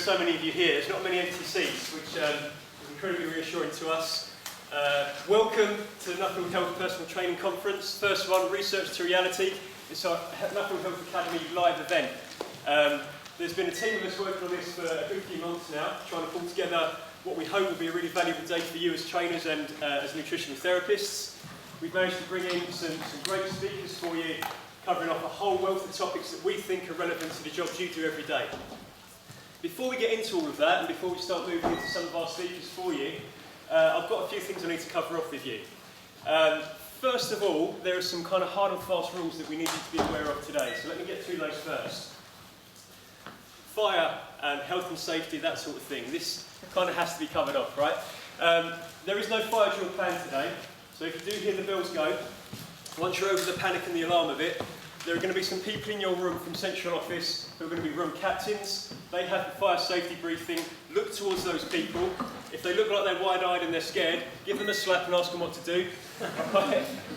so many of you here. There's not many empty seats, which is incredibly reassuring to us. Welcome to the Nuffield Health Personal Training Conference. First one, Research to Reality. It's our Nuffield Health Academy live event. There's been a team of us working on this for a good few months now, trying to pull together what we hope will be a really valuable day for you as trainers and as nutritional therapists. We've managed to bring in some great speakers for you, covering off a whole wealth of topics that we think are relevant to the jobs you do every day. Before we get into all of that, and before we start moving into some of our speakers for you, I've got a few things I need to cover off with you. First of all, there are some kind of hard and fast rules that we need you to be aware of today, so let me get through those first. Fire and health and safety, that sort of thing. This kind of has to be covered off, right? There is no fire drill planned today, so if you do hear the bells go, once you're over the panic and the alarm of it, there are going to be some people in your room from central office who are going to be room captains. They have the fire safety briefing. Look towards those people. If they look like they're wide-eyed and they're scared, give them a slap and ask them what to do.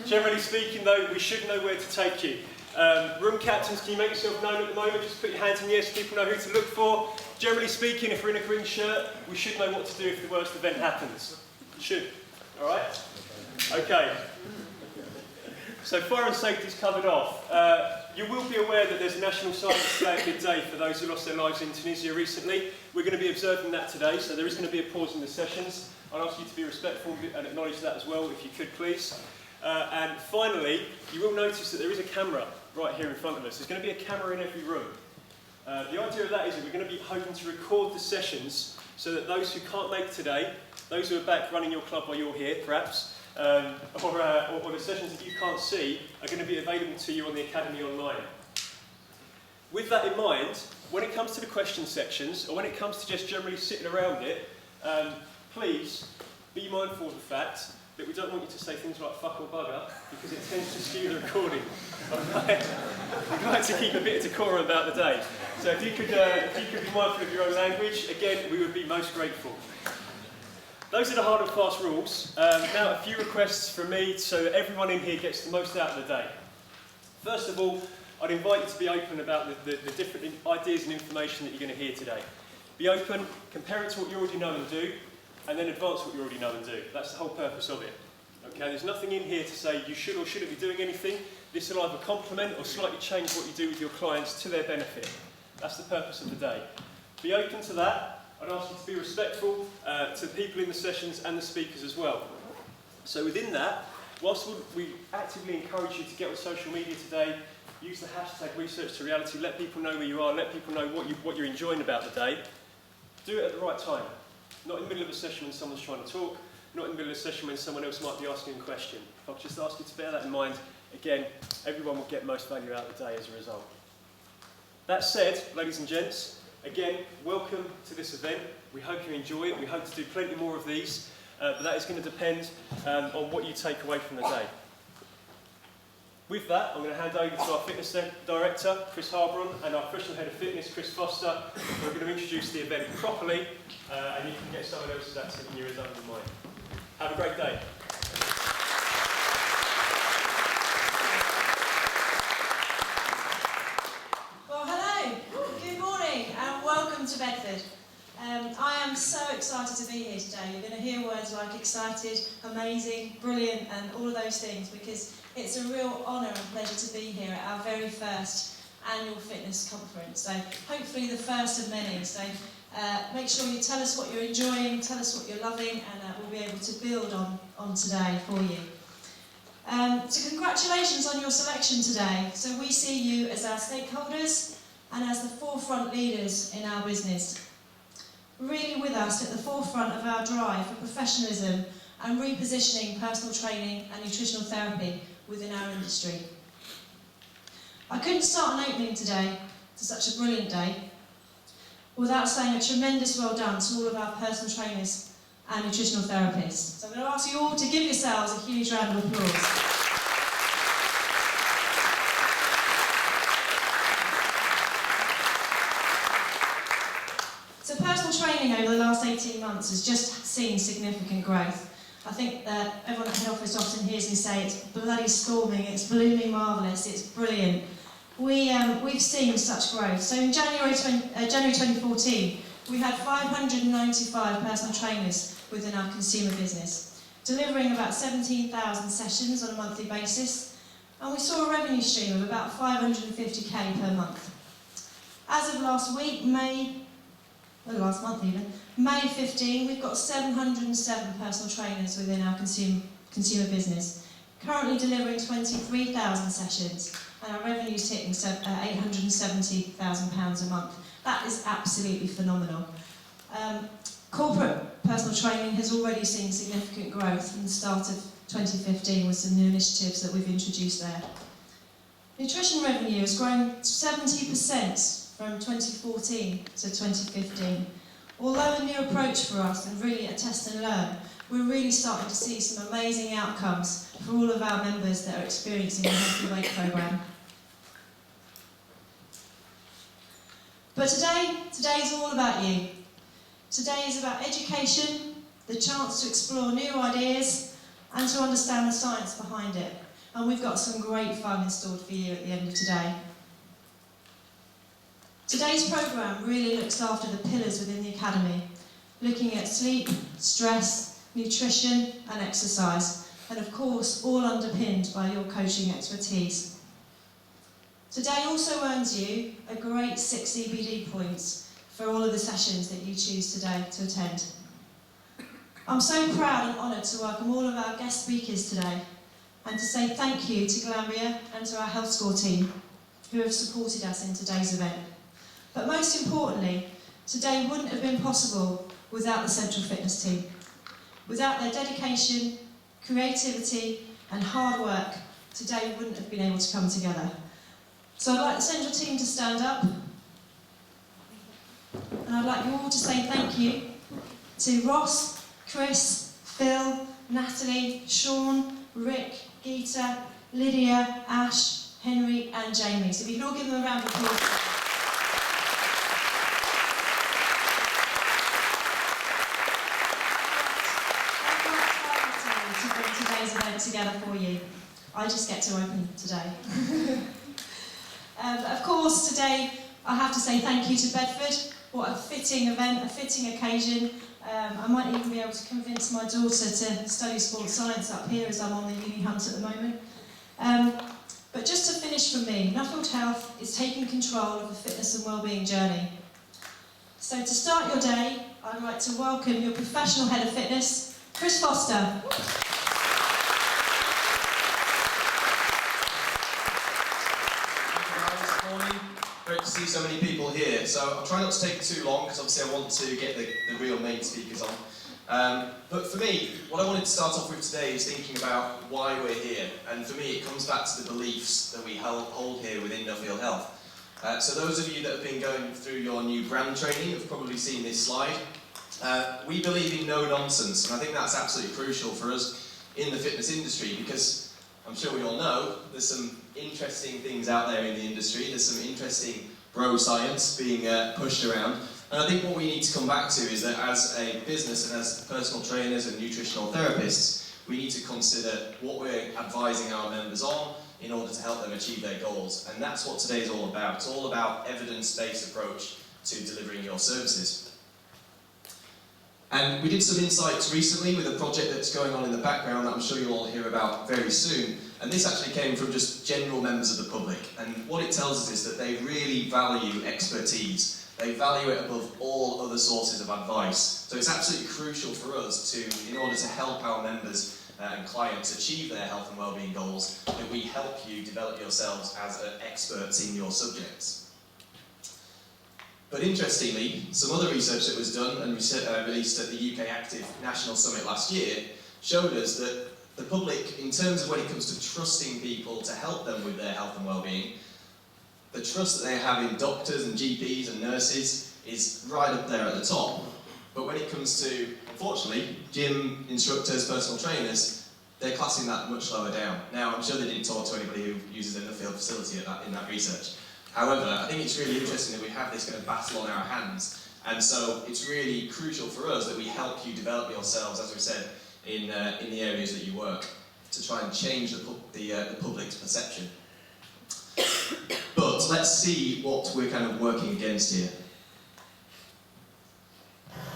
Generally speaking, though, we should know where to take you. Room captains, can you make yourself known at the moment? Just put your hands in the air so people know who to look for. Generally speaking, if we're in a green shirt, we should know what to do if the worst event happens. Should. All right? Okay. So fire and safety is covered off. You will be aware that there's a National Silence Day for those who lost their lives in Tunisia recently. We're going to be observing that today, so there is going to be a pause in the sessions. I'd ask you to be respectful and acknowledge that as well, if you could, please. And finally, you will notice that there is a camera right here in front of us. There's going to be a camera in every room. The idea of that is that we're going to be hoping to record the sessions so that those who can't make today, those who are back running your club while you're here, perhaps, or the sessions that you can't see are going to be available to you on the Academy online. With that in mind, when it comes to the question sections, or when it comes to just generally sitting around it, please be mindful of the fact that we don't want you to say things like fuck or bugger, because it tends to skew the recording. We'd like to keep a bit of decorum about the day. So if you could be mindful of your own language, again, we would be most grateful. Those are the hard and fast rules. Now a few requests from me so that everyone in here gets the most out of the day. First of all, I'd invite you to be open about the different ideas and information that you're going to hear today. Be open, compare it to what you already know and do, and then advance what you already know and do. That's the whole purpose of it. Okay, there's nothing in here to say you should or shouldn't be doing anything. This will either complement or slightly change what you do with your clients to their benefit. That's the purpose of the day. Be open to that. I'd ask you to be respectful to the people in the sessions and the speakers as well. So within that, whilst we actively encourage you to get on social media today, use the hashtag Research to Reality, let people know where you are, let people know what you're enjoying about the day. Do it at the right time. Not in the middle of a session when someone's trying to talk, not in the middle of a session when someone else might be asking a question. If I could just ask you to bear that in mind, again, everyone will get most value out of the day as a result. That said, ladies and gents, again, welcome to this event. We hope you enjoy it. We hope to do plenty more of these, but that is going to depend on what you take away from the day. With that, I'm going to hand over to our fitness director, Chris Harbron, and our professional head of fitness, Chris Foster, who are going to introduce the event properly, and you can get someone else's accent in your ears under mine. Have a great day. Welcome to Bedford. I am so excited to be here today. You're going to hear words like excited, amazing, brilliant and all of those things because it's a real honour and pleasure to be here at our very first annual fitness conference. So hopefully the first of many. So make sure you tell us what you're enjoying, tell us what you're loving and we'll be able to build on today for you. So congratulations on your selection today. So we see you as our stakeholders and as the forefront leaders in our business. Really with us at the forefront of our drive for professionalism and repositioning personal training and nutritional therapy within our industry. I couldn't start an opening today to such a brilliant day without saying a tremendous well done to all of our personal trainers and nutritional therapists. So I'm going to ask you all to give yourselves a huge round of applause. So personal training over the last 18 months has just seen significant growth. I think that everyone at head office often hears me say it's bloody storming, it's blooming marvellous, it's brilliant. We've seen such growth. So in January 2014, we had 595 personal trainers within our consumer business, delivering about 17,000 sessions on a monthly basis, and we saw a revenue stream of about 550k per month. As of last week, last month even, May 15, we've got 707 personal trainers within our consumer business, currently delivering 23,000 sessions, and our revenue's hitting £870,000 a month. That is absolutely phenomenal. Corporate personal training has already seen significant growth from the start of 2015 with some new initiatives that we've introduced there. Nutrition revenue has grown 70% from 2014 to 2015. Although a new approach for us and really a test and learn, we're really starting to see some amazing outcomes for all of our members that are experiencing the Healthy Weight programme. But today is all about you. Today is about education, the chance to explore new ideas and to understand the science behind it. And we've got some great fun installed for you at the end of today. Today's programme really looks after the pillars within the Academy, looking at sleep, stress, nutrition and exercise, and of course all underpinned by your coaching expertise. Today also earns you a great 6 EBD points for all of the sessions that you choose today to attend. I'm so proud and honoured to welcome all of our guest speakers today and to say thank you to Glanbia and to our Health Score team who have supported us in today's event. But most importantly, today wouldn't have been possible without the Central Fitness team. Without their dedication, creativity and hard work, today wouldn't have been able to come together. So I'd like the Central team to stand up, and I'd like you all to say thank you to Ross, Chris, Phil, Natalie, Sean, Rick, Geeta, Lydia, Ash, Henry and Jamie. So if you can all give them a round of applause. To bring today's event together for you. I just get to open today. Of course, today I have to say thank you to Bedford. What a fitting event, a fitting occasion. I might even be able to convince my daughter to study sports science up here as I'm on the uni hunt at the moment. But just to finish from me, Nuffield Health is taking control of the fitness and wellbeing journey. So to start your day, I'd like to welcome your professional head of fitness, Chris Foster. Great to see so many people here. So I'll try not to take too long because obviously I want to get the real main speakers on. But for me, what I wanted to start off with today is thinking about why we're here. And for me, it comes back to the beliefs that we hold here within Nuffield Health. So those of you that have been going through your new brand training have probably seen this slide. We believe in no nonsense, and I think that's absolutely crucial for us in the fitness industry because I'm sure we all know there's some interesting things out there in the industry, there's some interesting bro science being pushed around, and I think what we need to come back to is that as a business and as personal trainers and nutritional therapists, we need to consider what we're advising our members on in order to help them achieve their goals, and that's what today is all about. It's all about evidence-based approach to delivering your services. And we did some insights recently with a project that's going on in the background that I'm sure you'll all hear about very soon. And this actually came from just general members of the public. And what it tells us is that they really value expertise. They value it above all other sources of advice. So it's absolutely crucial for us to, in order to help our members and clients achieve their health and wellbeing goals, that we help you develop yourselves as experts in your subjects. But interestingly, some other research that was done and released at the UK Active National Summit last year showed us that the public, in terms of when it comes to trusting people to help them with their health and well-being, the trust that they have in doctors and GPs and nurses is right up there at the top. But when it comes to, unfortunately, gym instructors, personal trainers, they're classing that much lower down. Now, I'm sure they didn't talk to anybody who uses a Nuffield facility in that research. However, I think it's really interesting that we have this kind of battle on our hands, and so it's really crucial for us that we help you develop yourselves, as we said, in the areas that you work, to try and change the public's perception. But let's see what we're kind of working against here.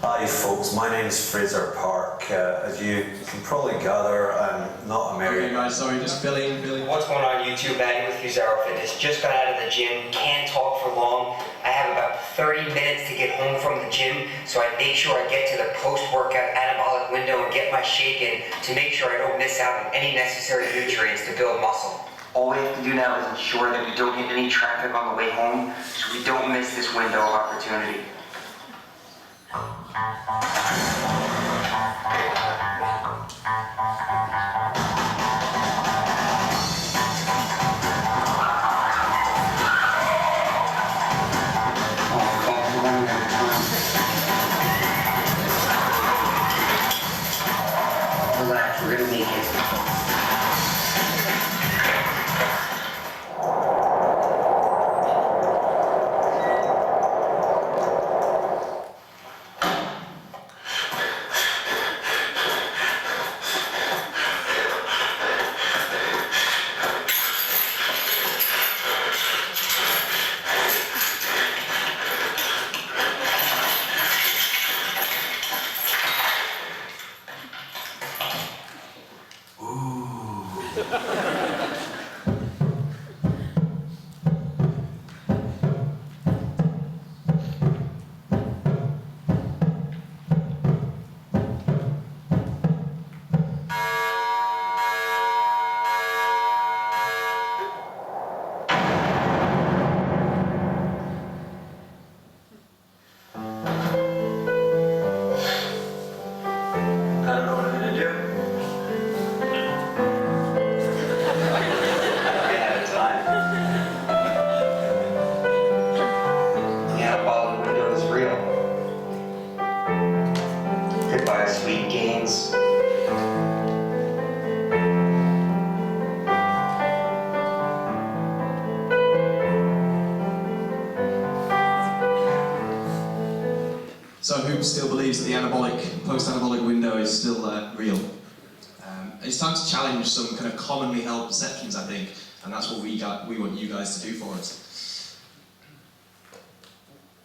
Hi folks, my name is Fraser Park. As you can probably gather, I'm not American. Okay guys, sorry, just filling. What's going on YouTube? Maddie with Fusaro Fitness. Just got out of the gym, can't talk for long. I have about 30 minutes to get home from the gym, so I make sure I get to the post-workout anabolic window and get my shake in to make sure I don't miss out on any necessary nutrients to build muscle. All we have to do now is ensure that we don't hit any traffic on the way home, so we don't miss this window of opportunity. Relax, we're gonna make it. Sweet gains. So who still believes that the post-anabolic window is still real? It's time to challenge some kind of commonly held perceptions, I think, and that's what we want you guys to do for us.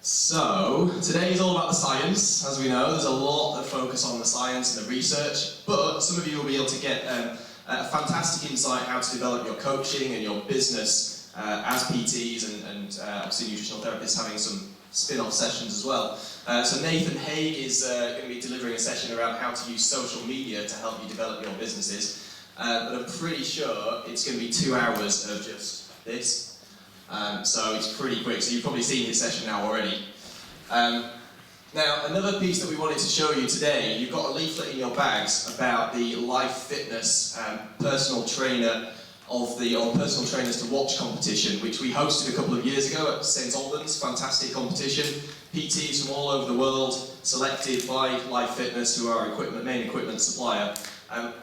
So, today is all about the science, as we know. There's a lot of focus on the science and the research, but some of you will be able to get a fantastic insight how to develop your coaching and your business as PTs and obviously nutritional therapists having some spin-off sessions as well. So Nathan Haig is going to be delivering a session around how to use social media to help you develop your businesses. But I'm pretty sure it's going to be 2 hours of just this. So it's pretty quick, so you've probably seen his session now already. Now, another piece that we wanted to show you today, you've got a leaflet in your bags about the Life Fitness personal trainer or personal trainers to watch competition, which we hosted a couple of years ago at St Albans. Fantastic competition. PTs from all over the world selected by Life Fitness, who are our main equipment supplier.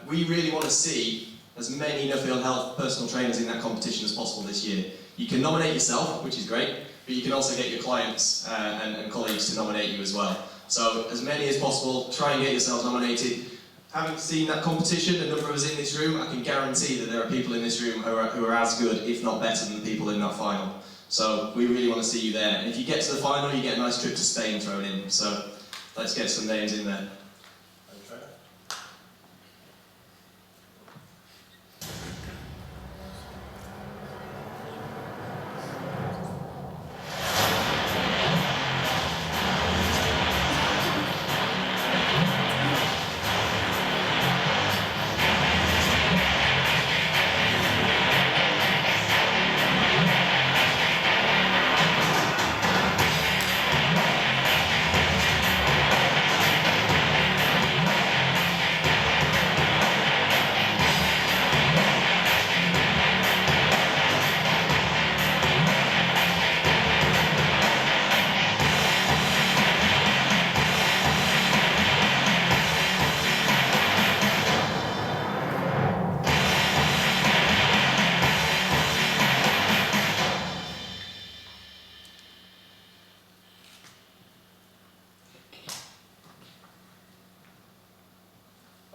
We really want to see as many Nuffield Health personal trainers in that competition as possible this year. You can nominate yourself, which is great, but you can also get your clients and colleagues to nominate you as well. So as many as possible, try and get yourselves nominated. Having seen that competition, a number of us in this room, I can guarantee that there are people in this room who are as good, if not better, than the people in that final. So we really want to see you there. And if you get to the final, you get a nice trip to Spain thrown in. So let's get some names in there.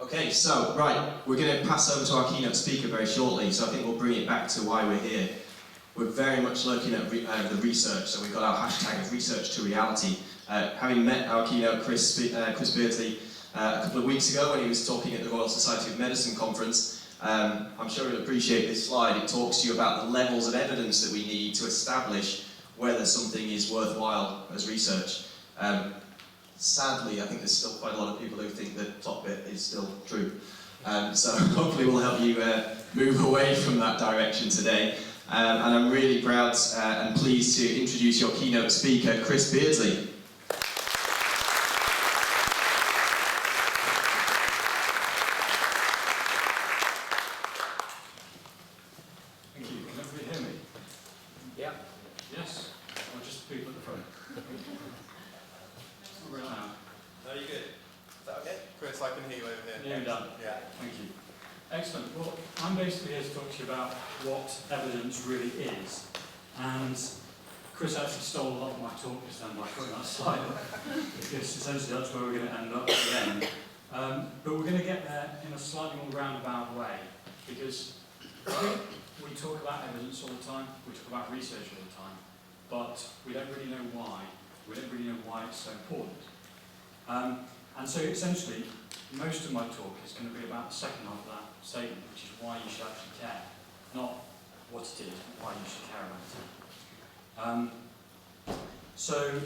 Okay, so, right, we're going to pass over to our keynote speaker very shortly, so I think we'll bring it back to why we're here. We're very much looking at the research, so we've got our hashtag of research to reality, Having met our keynote, Chris Beardsley, a couple of weeks ago when he was talking at the Royal Society of Medicine conference, I'm sure you'll appreciate this slide. It talks to you about the levels of evidence that we need to establish whether something is worthwhile as research. Sadly, I think there's still quite a lot of people who think the top bit is still true. So hopefully we'll help you move away from that direction today. And I'm really proud and pleased to introduce your keynote speaker, Chris Beardsley. Thank you. Can everybody hear me? Yeah. Yes? Or just the people at the front? It's not real loud. No, you're good. Is that okay? Chris, I can hear you over here. Yeah, you're done. Yeah. Thank you. Excellent. Well, I'm basically here to talk to you about what evidence really is. And Chris actually stole a lot of my talk this time by putting that slide up, because essentially that's where we're going to end up at the end. But we're going to get there in a slightly more roundabout way, because we talk about evidence all the time, we talk about research all the time, but we don't really know why. We don't really know why it's so important. And so essentially, most of my talk is going to be about the second half of that statement, which is why you should actually care. Not what it is, but why you should care about it. So,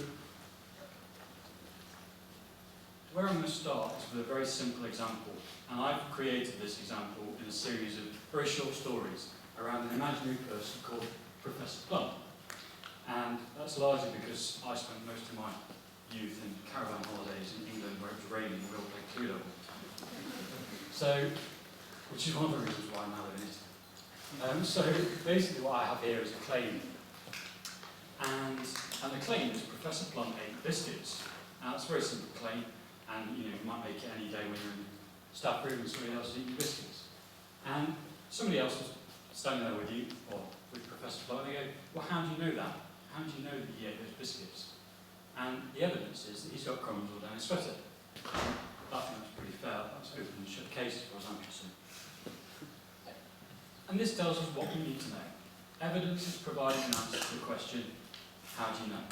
where I'm going to start is with a very simple example. And I've created this example in a series of very short stories around an imaginary person called Professor Plum. And that's largely because I spent most of my youth in caravan holidays in England where it was raining and we all played Cluedo all the time. So, which is one of the reasons why I now live in Italy. So basically what I have here is a claim. And the claim is Professor Plum ate biscuits. Now it's a very simple claim, and you might make it any day when you're in the staff room and somebody else is eating biscuits. And somebody else was standing there with you, or with Professor Plum, and they go, well, how do you know that? How do you know that he ate those biscuits? And the evidence is that he's got crumbs all down his sweater. I think that's pretty fair. That's open and shut case as far as I'm concerned. And this tells us what we need to know. Evidence is providing an answer to the question, how do you know?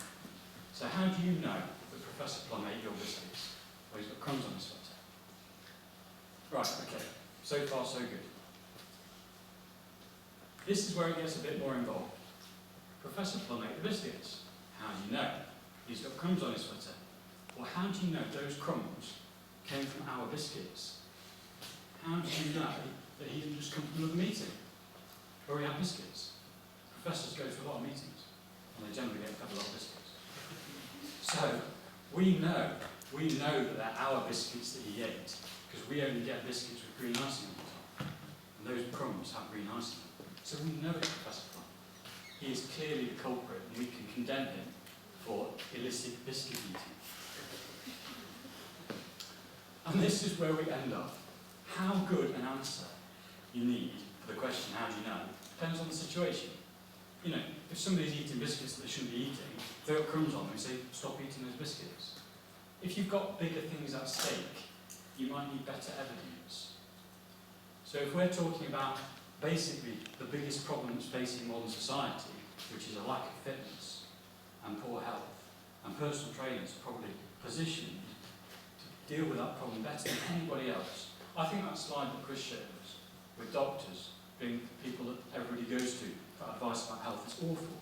So how do you know that Professor Plum ate your biscuits? Well, he's got crumbs on his sweater. Right, okay. So far, so good. This is where it gets a bit more involved. Professor Plum ate the biscuits. How do you know? He's got crumbs on his sweater. Well, how do you know those crumbs came from our biscuits? How do you know that he didn't just come from another meeting where we have biscuits? Professors go to a lot of meetings, and they generally get fed a lot of biscuits. So, we know that they're our biscuits that he ate, because we only get biscuits with green icing on the top. And those crumbs have green icing. So we know it's Professor Plum. He is clearly the culprit, and we can condemn him for illicit biscuit eating. And this is where we end up. How good an answer you need for the question, how do you know, depends on the situation. If somebody's eating biscuits that they shouldn't be eating, if they've got crumbs on them, we say, stop eating those biscuits. If you've got bigger things at stake, you might need better evidence. So if we're talking about basically the biggest problems facing modern society, which is a lack of fitness and poor health, and personal trainers are probably positioned to deal with that problem better than anybody else. I think that slide that Chris showed us, with doctors being people that everybody goes to for advice about health, is awful.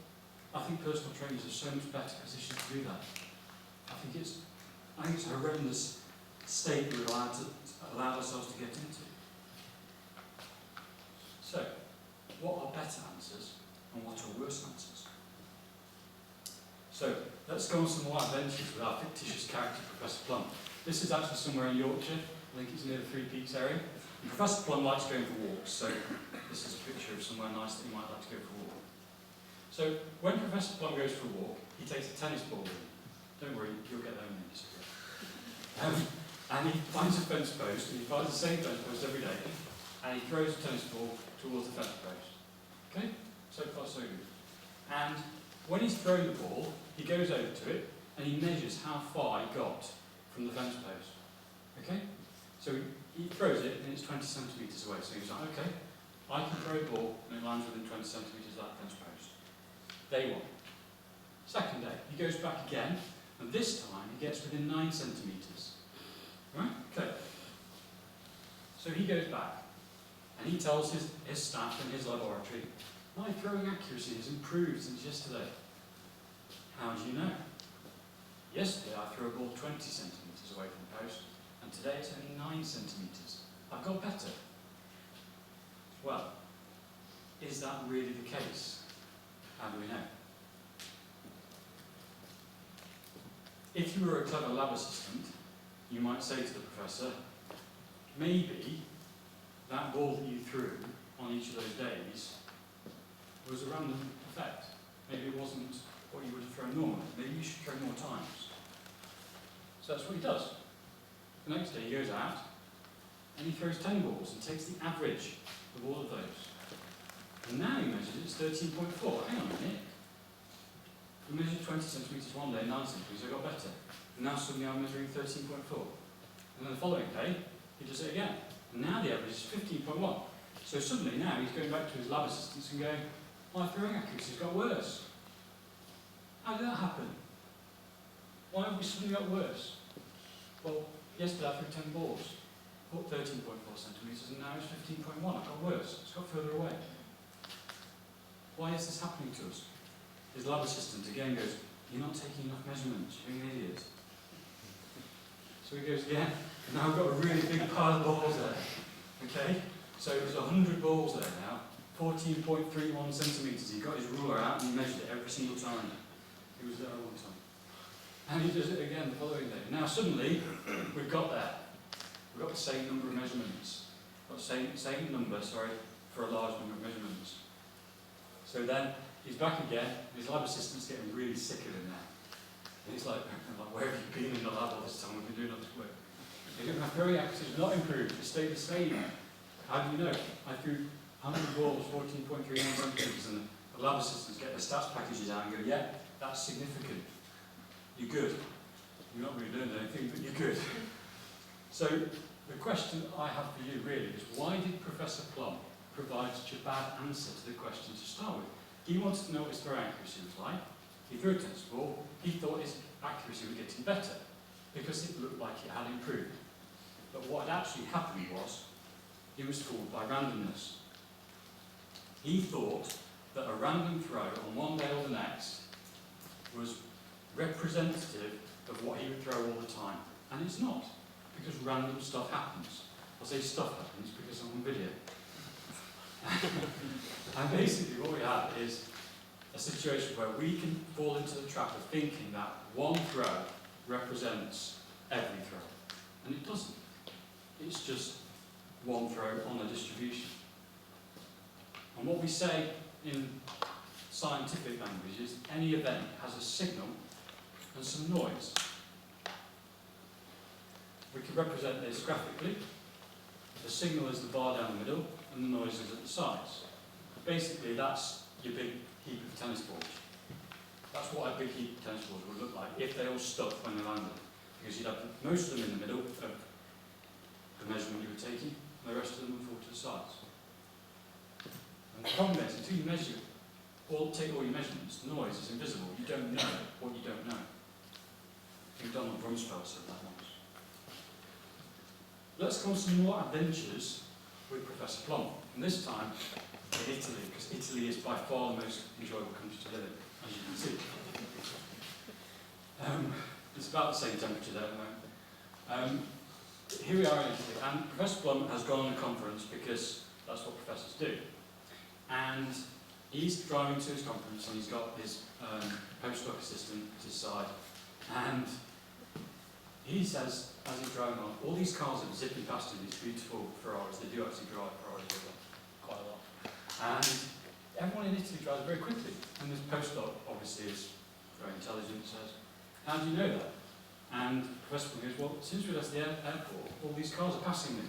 I think personal trainers are so much better positioned to do that. I think it's a horrendous state we're allowed ourselves to get into. So, what are better answers and what are worse answers? So, let's go on some more adventures with our fictitious character, Professor Plum. This is actually somewhere in Yorkshire. I think it's near the Three Peaks area. And Professor Plum likes going for walks, so this is a picture of somewhere nice that he might like to go for a walk. So, when Professor Plum goes for a walk, he takes a tennis ball with him. Don't worry, you'll get there in a minute. And he finds a fence post, and he finds the same fence post every day, and he throws a tennis ball towards the fence post. Okay? So far, so good. And when he's throwing the ball, he goes over to it, and he measures how far he got from the fence post. Okay? So he throws it, and it's 20 centimetres away. So he's like, okay, I can throw a ball, and it lands within 20 centimetres of that fence post. Day one. Second day, he goes back again, And this time he gets within 9 centimetres. Right? Okay. So he goes back and he tells his staff in his laboratory, my throwing accuracy has improved since yesterday. How do you know? Yesterday I threw a ball 20 centimetres away from the post, and today it's only 9 centimetres. I've got better. Well, is that really the case? How do we know? If you were a clever lab assistant, you might say to the professor, maybe that ball that you threw on each of those days was a random effect. Maybe it wasn't what you would have thrown normally. Maybe you should throw more times. So that's what he does. The next day he goes out and he throws 10 balls and takes the average of all of those. And now he measures it's 13.4. Hang on a minute. We measured 20 centimetres one day, 9 centimetres, I got better. And now suddenly I'm measuring 13.4. And then the following day, he does it again. And now the average is 15.1. So suddenly now he's going back to his lab assistants and going, my throwing accuracy's got worse. How did that happen? Why have we suddenly got worse? Well, yesterday I threw 10 balls, caught 13.4 centimetres, and now it's 15.1. It got worse. It's got further away. Why is this happening to us? His lab assistant again goes, you're not taking enough measurements, you're an idiot. So he goes again, and now I've got a really big pile of balls there. Okay? So there's 100 balls there now, 14.31 centimetres. He got his ruler out and he measured it every single time. He was there all the time. And he does it again the following day. Now suddenly, we've got there. We've got the same number of measurements. Got the same number, for a large number of measurements. So then, he's back again, and his lab assistant's getting really sick of him now. And he's like, where have you been in the lab all this time? We've been doing all this work. My throwing accuracy has not improved, it stayed the same. How do you know? I threw 100 balls, 14.31 centimetres, and the lab assistants get their stats packages out and go, yeah, that's significant. You're good. You're not really doing anything, but you're good. So, the question I have for you really is, why did Professor Plum provide such a bad answer to the question to start with? He wanted to know what his throwing accuracy was like. He threw a tennis ball. He thought his accuracy was getting better because it looked like it had improved. But what had actually happened was he was fooled by randomness. He thought that a random throw on one day or the next was representative of what he would throw all the time. And it's not, because random stuff happens. I say stuff happens because I'm on video. And basically what we have is a situation where we can fall into the trap of thinking that one throw represents every throw. And it doesn't. It's just one throw on a distribution. And what we say in scientific language is any event has a signal and some noise. We can represent this graphically. The signal is the bar down the middle, and the noise is at the sides. Basically, that's your big heap of tennis balls. That's what a big heap of tennis balls would look like if they all stuck when they landed. Because you'd have most of them in the middle of the measurement you were taking, and the rest of them would fall to the sides. And the problem is, until you measure, take all your measurements, the noise is invisible. You don't know what you don't know. I think Donald Rumsfeld said that once. Let's go on some more adventures with Professor Plum, and this time in Italy, because Italy is by far the most enjoyable country to live in, as you can see. It's about the same temperature there at the moment. Here we are in Italy, and Professor Plum has gone on a conference because that's what professors do. And he's driving to his conference, and he's got his postdoc assistant at his side, and he says, as he's driving on, all these cars are zipping past him, these beautiful Ferraris. They do actually drive Ferraris quite a lot. And everyone in Italy drives very quickly. And this postdoc, obviously, is very intelligent, says, how do you know that? And Professor Plum goes, well, since we left the airport, all these cars are passing me.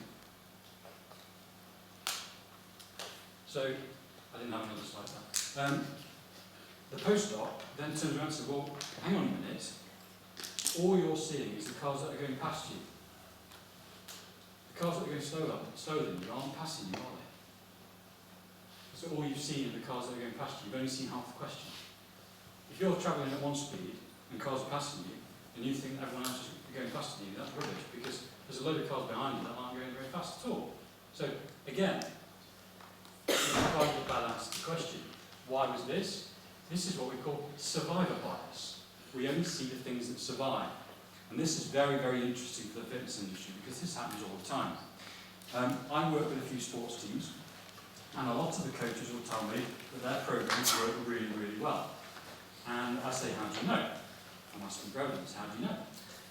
So, I didn't have another slide there. The postdoc then turns around and says, well, hang on a minute. All you're seeing is the cars that are going past you. The cars that are going slower than you aren't passing you, are they? So all you've seen are the cars that are going past you. You've only seen half the question. If you're travelling at one speed and cars are passing you, and you think everyone else is going faster than you, that's rubbish, because there's a load of cars behind you that aren't going very fast at all. So, again, it's quite a bad answer to the question. Why was this? This is what we call survivor bias. We only see the things that survive. And this is very, very interesting for the fitness industry, because this happens all the time. I work with a few sports teams, and a lot of the coaches will tell me that their programs work really, really well. And I say, how do you know? I'm asking programs, how do you know?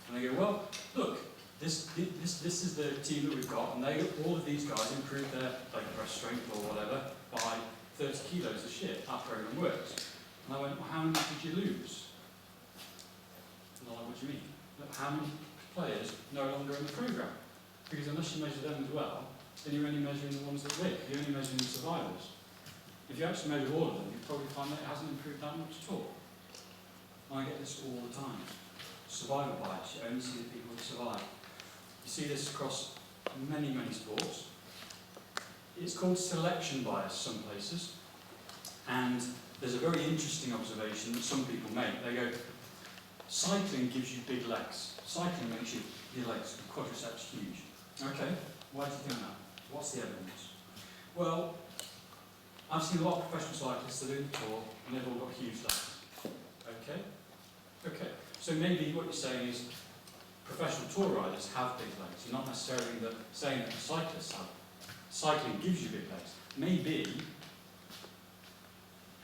And they go, well, look, this is the team that we've got, and all of these guys improve their leg press strength or whatever by 30 kilos this year. Our program works. And I went, well, how many did you lose? And they're like, what do you mean? Look, how many players no longer in the program? Because unless you measure them as well, then you're only measuring the ones that live. You're only measuring the survivors. If you actually measure all of them, you'll probably find that it hasn't improved that much at all. And I get this all the time. Survivor bias. You only see the people that survive. You see this across many, many sports. It's called selection bias some places. And there's a very interesting observation that some people make. They go, cycling gives you big legs. Cycling makes your legs, the quadriceps, huge. Okay, why do you think that? What's the evidence? Well, I've seen a lot of professional cyclists that do the tour, and they've all got huge legs. Okay? Okay. So maybe what you're saying is professional tour riders have big legs. You're not necessarily saying that the cyclists have. Cycling gives you big legs. Maybe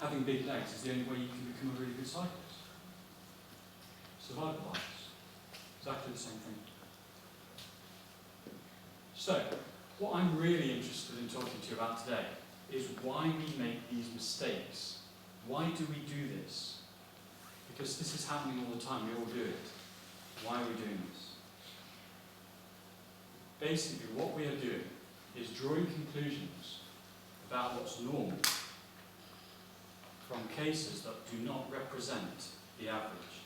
having big legs is the only way you can become a really good cyclist. Survival bias. Exactly the same thing. So, what I'm really interested in talking to you about today is why we make these mistakes. Why do we do this? Because this is happening all the time, we all do it. Why are we doing this? Basically, what we are doing is drawing conclusions about what's normal from cases that do not represent the average.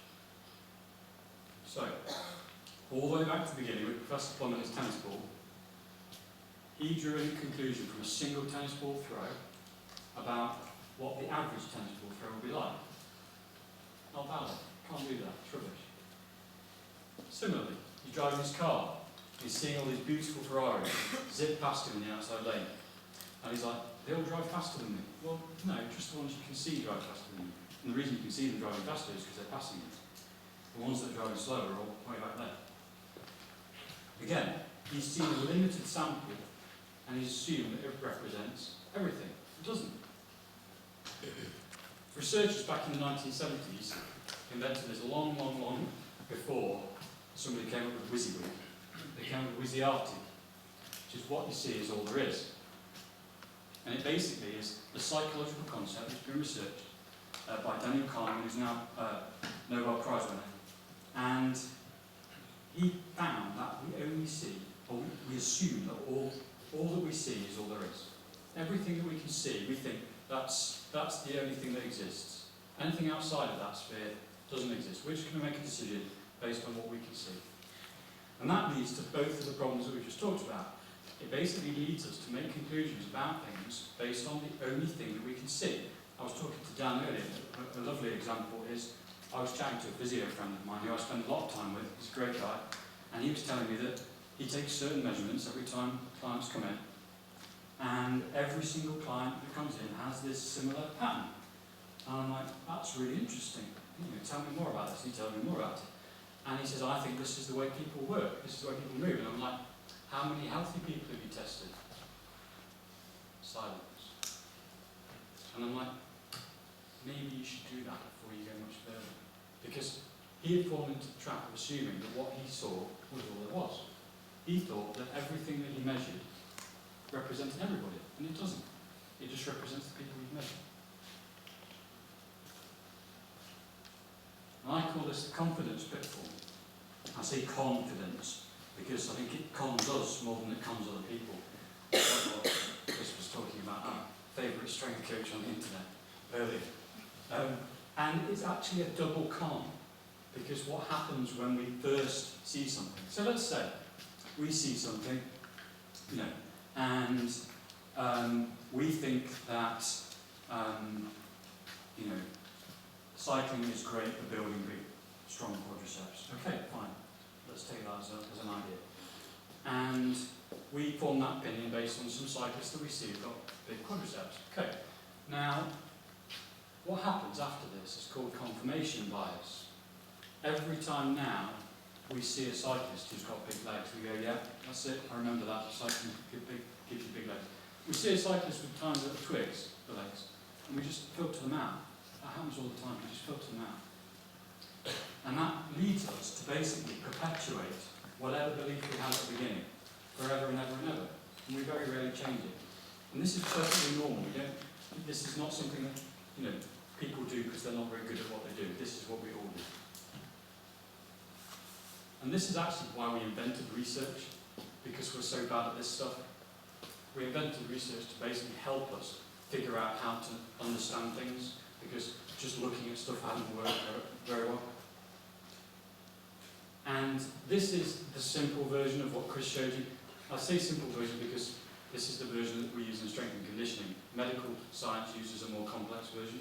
So, all the way back to the beginning with Professor Plum and his tennis ball, he drew a conclusion from a single tennis ball throw about what the average tennis ball throw would be like. Not valid. Can't do that. It's rubbish. Similarly, he's driving his car. He's seeing all these beautiful Ferraris zip past him in the outside lane. And he's like, they all drive faster than me. Well, no, just the ones you can see drive faster than you. And the reason you can see them driving faster is because they're passing you. The ones that are driving slower are all way back there. Again, he's seen a limited sample and he's assumed that it represents everything. It doesn't. Researchers back in the 1970s invented this long before somebody came up with WYSIWYG. They came up with WYSIARTY, which is what you see is all there is. And it basically is the psychological concept that's been researched by Daniel Kahneman, who's now Nobel Prize winner. And he found that we only see, or we assume that all that we see is all there is. Everything that we can see, we think that's the only thing that exists. Anything outside of that sphere doesn't exist. We're just going to make a decision based on what we can see. And that leads to both of the problems that we just talked about. It basically leads us to make conclusions about things based on the only thing that we can see. I was talking to Dan earlier. A lovely example is I was chatting to a physio friend of mine who I spend a lot of time with. He's a great guy. And he was telling me that he takes certain measurements every time clients come in. And every single client that comes in has this similar pattern. And I'm like, that's really interesting. Tell me more about this. He tells me more about it. And he says, I think this is the way people work. This is the way people move. And I'm like, how many healthy people have you tested? Silence. And I'm like, maybe you should do that before you go much further. Because he had fallen into the trap of assuming that what he saw was all there was. He thought that everything that he measured represented everybody, and it doesn't. It just represents the people we've measured. And I call this the confidence pitfall. I say confidence because I think it cons us more than it cons other people. That's what Chris was talking about, our favourite strength coach on the internet earlier. And it's actually a double con, because what happens when we first see something? So let's say we see something, and we think that, cycling is great for building big, strong quadriceps. Okay, fine. Let's take that as an idea. And we form that opinion based on some cyclists that we see who've got big quadriceps. Okay. Now, what happens after this is called confirmation bias. Every time now we see a cyclist who's got big legs, we go, yeah, that's it, I remember that, cycling gives you big legs. We see a cyclist with tiny little twigs, the legs, and we just filter them out. That happens all the time, we just filter them out. And that leads us to basically perpetuate whatever belief we had at the beginning, forever and ever and ever. And we very rarely change it. And this is perfectly normal. This is not something that people do because they're not very good at what they do. This is what we all do. And this is actually why we invented research, because we're so bad at this stuff. We invented research to basically help us figure out how to understand things, because just looking at stuff hasn't worked very well. And this is the simple version of what Chris showed you. I say simple version because this is the version that we use in strength and conditioning. Medical science uses a more complex version.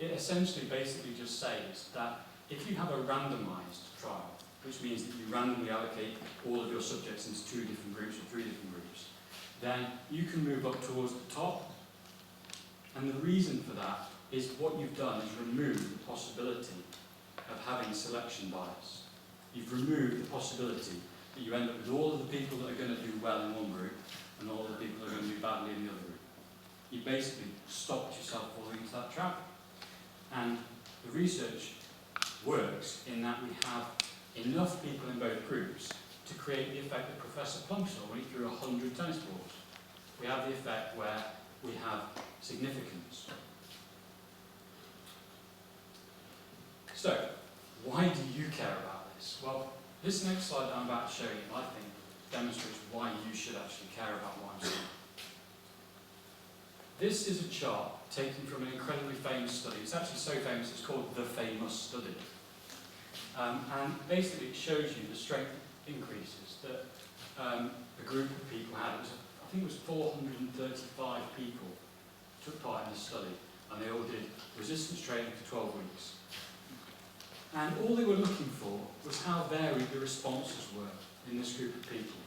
It essentially basically just says that if you have a randomized trial, which means that you randomly allocate all of your subjects into 2 different groups or 3 different groups, then you can move up towards the top. And the reason for that is what you've done is remove the possibility of having selection bias. You've removed the possibility that you end up with all of the people that are going to do well in one group and all of the people that are going to do badly in the other group. You basically stopped yourself falling into that trap. And the research works in that we have enough people in both groups to create the effect that Professor Plum saw when he threw 100 tennis balls. We have the effect where we have significance. So, why do you care about this? Well, this next slide that I'm about to show you, I think, demonstrates why you should actually care about what I'm saying. This is a chart taken from an incredibly famous study. It's actually so famous it's called the famous study. And basically it shows you the strength increases that a group of people had. I think it was 435 people took part in this study, and they all did resistance training for 12 weeks. And all they were looking for was how varied the responses were in this group of people.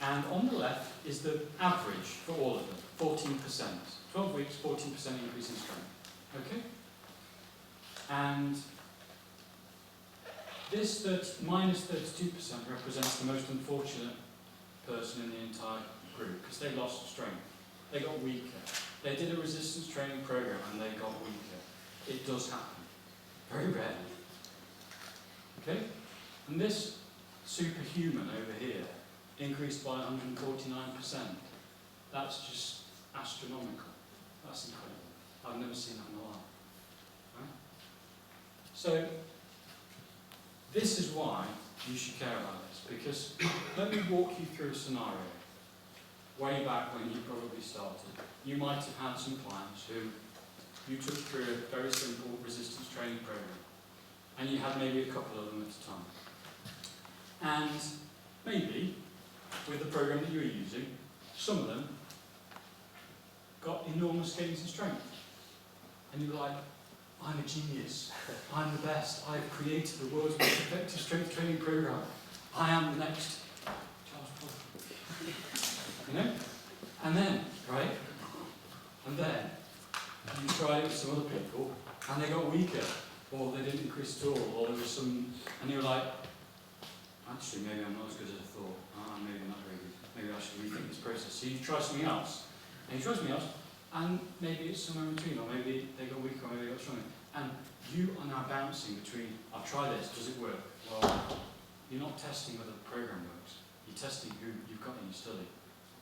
And on the left is the average for all of them, 14%. 12 weeks, 14% increase in strength. Okay? And this minus 32% represents the most unfortunate person in the entire group, because they lost strength. They got weaker. They did a resistance training program and they got weaker. It does happen. Very rarely. Okay? And this superhuman over here increased by 149%. That's just astronomical. That's incredible. I've never seen that in my life. Right? So, this is why you should care about this, because let me walk you through a scenario. Way back when you probably started, you might have had some clients who you took through a very simple resistance training program, and you had maybe a couple of them at a time. And maybe, with the program that you were using, some of them got enormous gains in strength. And you were like, I'm a genius. I'm the best. I've created the world's most effective strength training program. I am the next Charles Paul. You know? And then, right? And then, you tried it with some other people, and they got weaker, or they didn't increase at all, or there was some, and you were like, actually, maybe I'm not as good as I thought. Maybe I'm not very good. Maybe I should rethink this process. So you try something else, and you try something else, and maybe it's somewhere in between, or maybe they got weaker, or maybe they got stronger. And you are now bouncing between, I'll try this, does it work? Well, you're not testing whether the program works. You're testing who you've got in your study.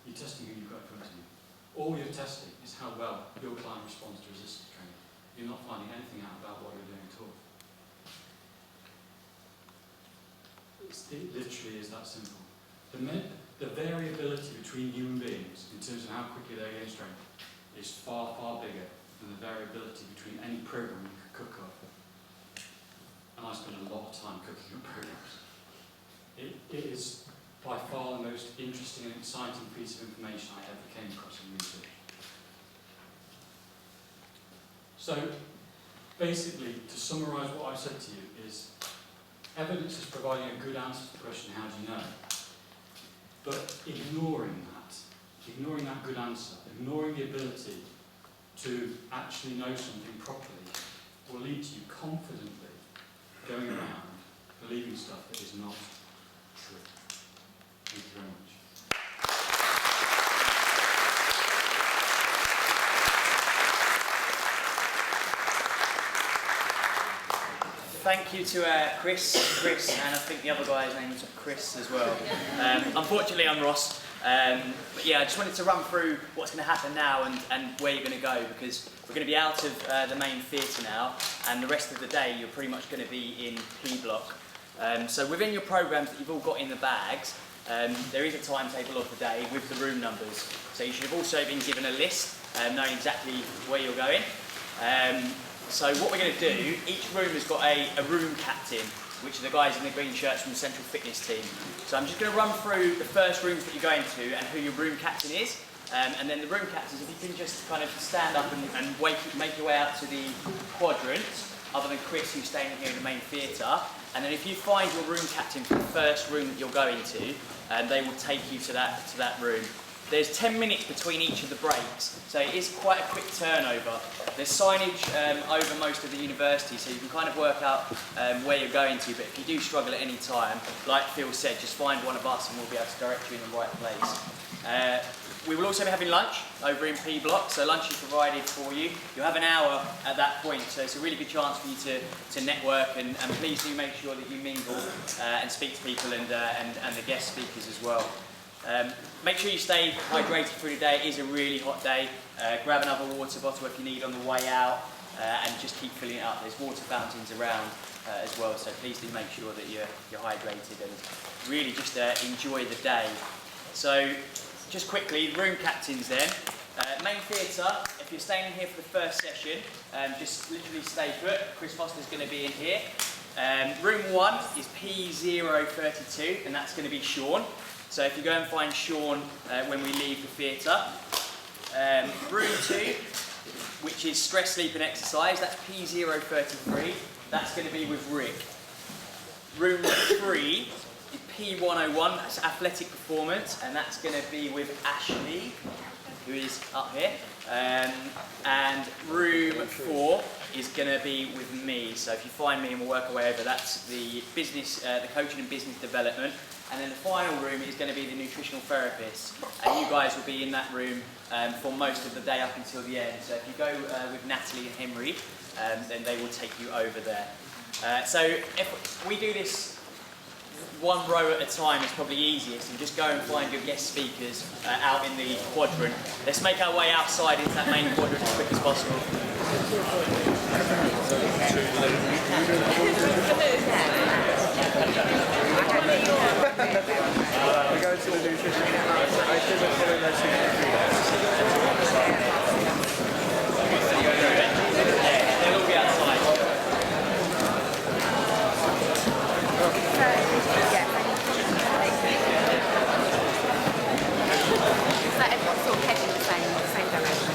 You're testing who you've got in front of you. All you're testing is how well your client responds to resistance training. You're not finding anything out about what you're doing at all. It literally is that simple. The variability between human beings in terms of how quickly they gain strength is far, far bigger than the variability between any program you could cook up. And I spend a lot of time cooking up programs. It is by far the most interesting and exciting piece of information I ever came across in research. So, basically, to summarise what I've said to you, is evidence is providing a good answer to the question, how do you know? But ignoring that good answer, ignoring the ability to actually know something properly, will lead to you confidently going around believing stuff that is not true. Thank you very much. Thank you to Chris, and I think the other guy's name was Chris as well. Unfortunately, I'm Ross. But yeah, I just wanted to run through what's going to happen now and where you're going to go, because we're going to be out of the main theatre now, and the rest of the day you're pretty much going to be in P Block. So within your programmes that you've all got in the bags, there is a timetable of the day with the room numbers. So you should have also been given a list, knowing exactly where you're going. So what we're going to do, each room has got a room captain, which are the guys in the green shirts from the Central Fitness team. So I'm just going to run through the first rooms that you're going to and who your room captain is. And then the room captains, if you can just kind of stand up and make your way out to the quadrant, other than Chris, who's staying here in the main theatre. And then if you find your room captain for the first room that you're going to, they will take you to that room. There's 10 minutes between each of the breaks, so it is quite a quick turnover. There's signage over most of the university, so you can kind of work out where you're going to, but if you do struggle at any time, like Phil said, just find one of us and we'll be able to direct you in the right place. We will also be having lunch over in P Block, so lunch is provided for you. You'll have an hour at that point, so it's a really good chance for you to network, and please do make sure that you mingle and speak to people and the guest speakers as well. Make sure you stay hydrated through the day. It is a really hot day. Grab another water bottle if you need on the way out, and just keep filling it up. There's water fountains around as well, so please do make sure that you're hydrated and really just enjoy the day. So just quickly, room captains then. Main theatre, if you're staying here for the first session, just literally stay put. Chris Foster's going to be in here. Room 1 is P032, and that's going to be Sean. So if you go and find Sean when we leave the theatre. Room 2, which is stress, sleep and exercise, that's P033. That's going to be with Rick. Room 3 is P101, that's athletic performance, and that's going to be with Ashley, who is up here. And room 4 is going to be with me. So if you find me and we'll work our way over, that's the business, the coaching and business development. And then the final room is going to be the nutritional therapist. And you guys will be in that room for most of the day up until the end. So if you go with Natalie and Henry, then they will take you over there. So if we do this one row at a time, it's probably easiest, and just go and find your guest speakers out in the quadrant. Let's make our way outside into that main quadrant as quick as possible. We're going to the nutrition. I should have followed those They'll all be outside. It's like everyone's sort of heading the same direction.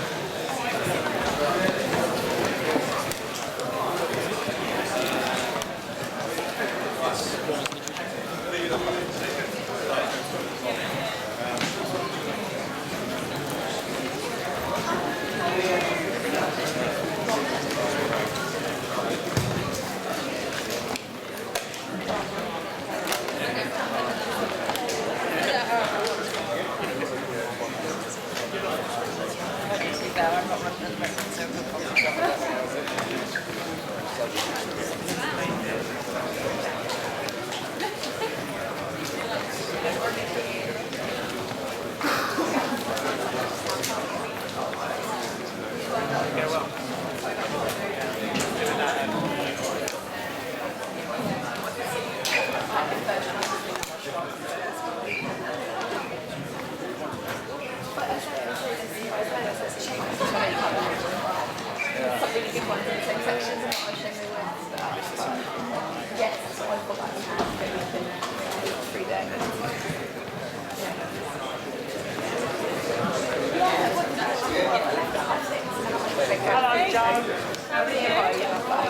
Hello, Joe. How are you?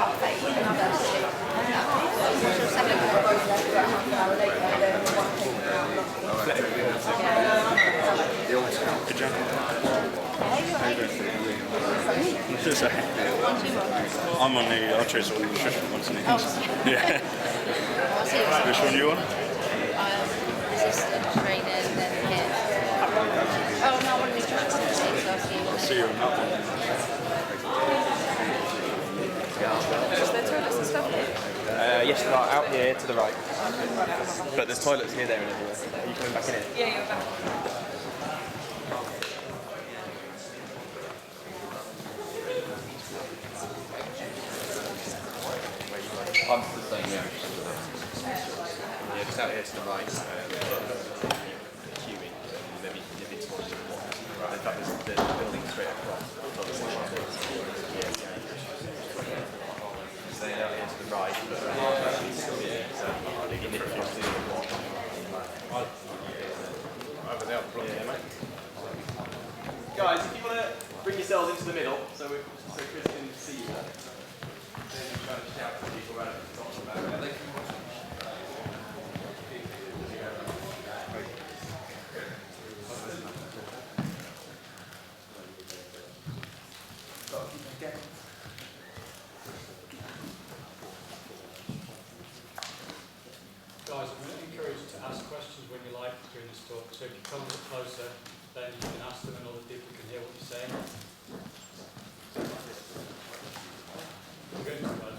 I'm on the, I'll choose all the nutritional ones. Oh, Yeah. what's it? Which one you want? Resistance training, then here. Oh, no, I want nutrition. So I'll see you on that one. is there toilets and stuff here? Yes, there are out here to the right. But there's toilets here, there, and everywhere. Are you coming back in here? Yeah, you're back. I'm the same, yeah. Yeah, just out here to the right. Queuing, maybe towards the water. In fact, there's the building straight across. Staying out here to the right, but digging in for the water. Over there, mate. Guys, if you want to bring yourselves into the middle, so Chris can see you. Trying to shout to people around the top about it. Guys, I'm going to encourage you to ask questions when you like during this talk. So if you come a bit closer, then you can ask them and other people can hear what you're saying. We're going to